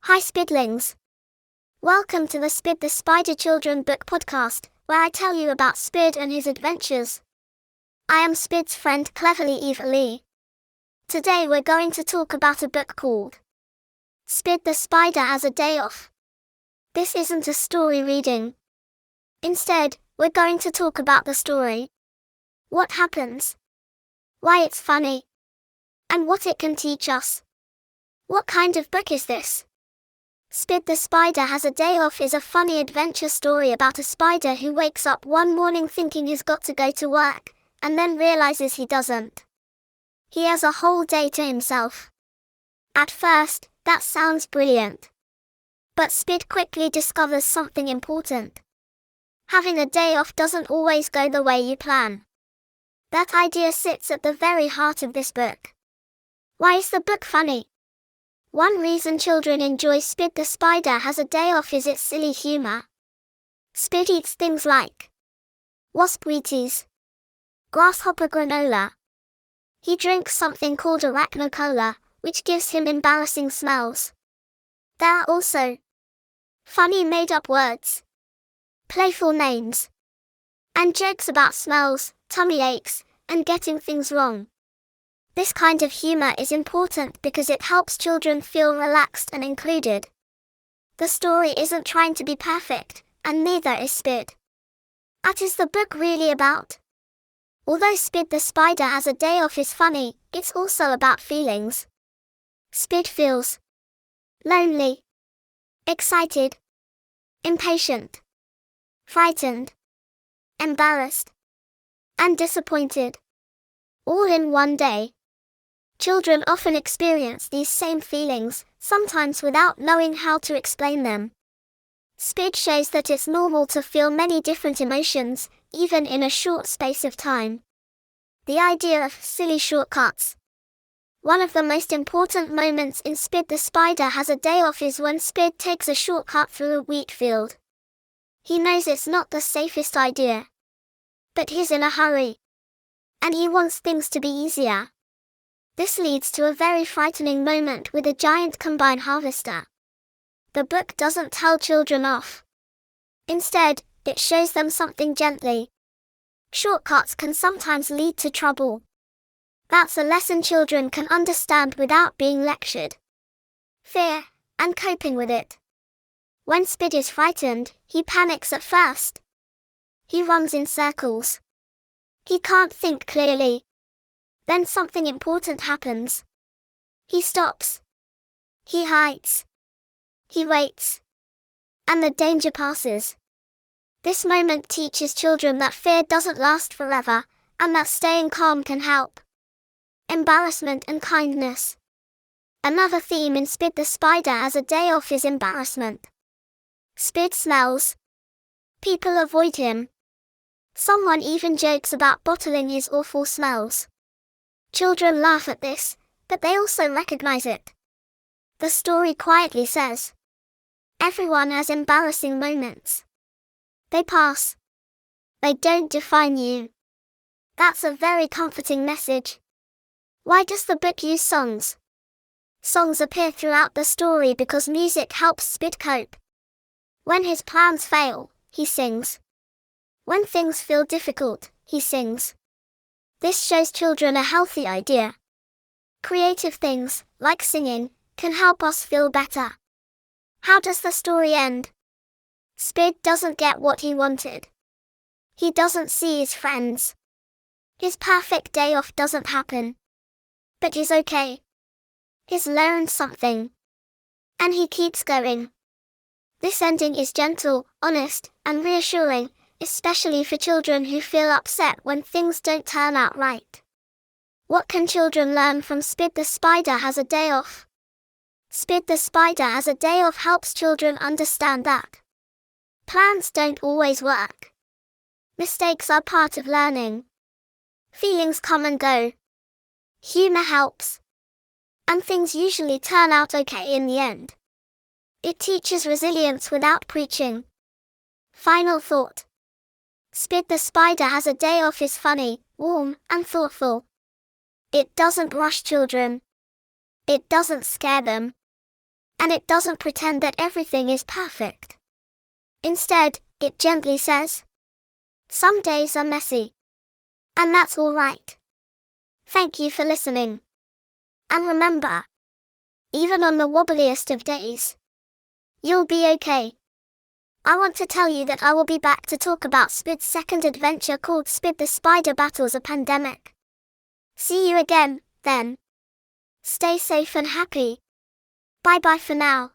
Hi Spidlings! Welcome to the Spid the Spider Children Book Podcast, where I tell you about Spid and his adventures. I am Spid's friend Cleverly Eva Lee. Today we're going to talk about a book called Spid the Spider Has a Day Off. This isn't a story reading. Instead, we're going to talk about the story. What happens? Why it's funny? And what it can teach us. What kind of book is this? Spid the Spider Has a Day Off is a funny adventure story about a spider who wakes up one morning thinking he's got to go to work, and then realizes he doesn't. He has a whole day to himself. At first, that sounds brilliant. But Spid quickly discovers something important. Having a day off doesn't always go the way you plan. That idea sits at the very heart of this book. Why is the book funny? One reason children enjoy Spid the Spider Has a Day Off is its silly humor. Spid eats things like wasp Wheaties, grasshopper granola. He drinks something called arachnocola, which gives him embarrassing smells. There are also funny made-up words, playful names, and jokes about smells, tummy aches, and getting things wrong. This kind of humor is important because it helps children feel relaxed and included. The story isn't trying to be perfect, and neither is Spid. What is the book really about? Although Spid the Spider Has a Day Off is funny, it's also about feelings. Spid feels lonely, excited, impatient, frightened, embarrassed, and disappointed, all in one day. Children often experience these same feelings, sometimes without knowing how to explain them. Spid shows that it's normal to feel many different emotions, even in a short space of time. The idea of silly shortcuts. One of the most important moments in Spid the Spider Has a Day Off is when Spid takes a shortcut through a wheat field. He knows it's not the safest idea. But he's in a hurry. And he wants things to be easier. This leads to a very frightening moment with a giant combine harvester. The book doesn't tell children off. Instead, it shows them something gently. Shortcuts can sometimes lead to trouble. That's a lesson children can understand without being lectured. Fear, and coping with it. When Spid is frightened, he panics at first. He runs in circles. He can't think clearly. Then something important happens. He stops. He hides. He waits. And the danger passes. This moment teaches children that fear doesn't last forever, and that staying calm can help. Embarrassment and kindness. Another theme in Spid the Spider Has a Day Off is embarrassment. Spid smells. People avoid him. Someone even jokes about bottling his awful smells. Children laugh at this, but they also recognize it. The story quietly says, everyone has embarrassing moments. They pass. They don't define you. That's a very comforting message. Why does the book use songs? Songs appear throughout the story because music helps Spid cope. When his plans fail, he sings. When things feel difficult, he sings. This shows children a healthy idea. Creative things, like singing, can help us feel better. How does the story end? Spid doesn't get what he wanted. He doesn't see his friends. His perfect day off doesn't happen. But he's okay. He's learned something. And he keeps going. This ending is gentle, honest, and reassuring, especially for children who feel upset when things don't turn out right. What can children learn from Spid the Spider Has a Day Off? Spid the Spider Has a Day Off helps children understand that plans don't always work. Mistakes are part of learning. Feelings come and go. Humor helps. And things usually turn out okay in the end. It teaches resilience without preaching. Final thought. Spid the Spider Has a Day Off is funny, warm, and thoughtful. It doesn't rush children. It doesn't scare them. And it doesn't pretend that everything is perfect. Instead, it gently says, some days are messy. And that's all right. Thank you for listening. And remember, even on the wobbliest of days, you'll be okay. I want to tell you that I will be back to talk about Spid's second adventure called Spid the Spider Battles a Pandemic. See you again, then. Stay safe and happy. Bye bye for now.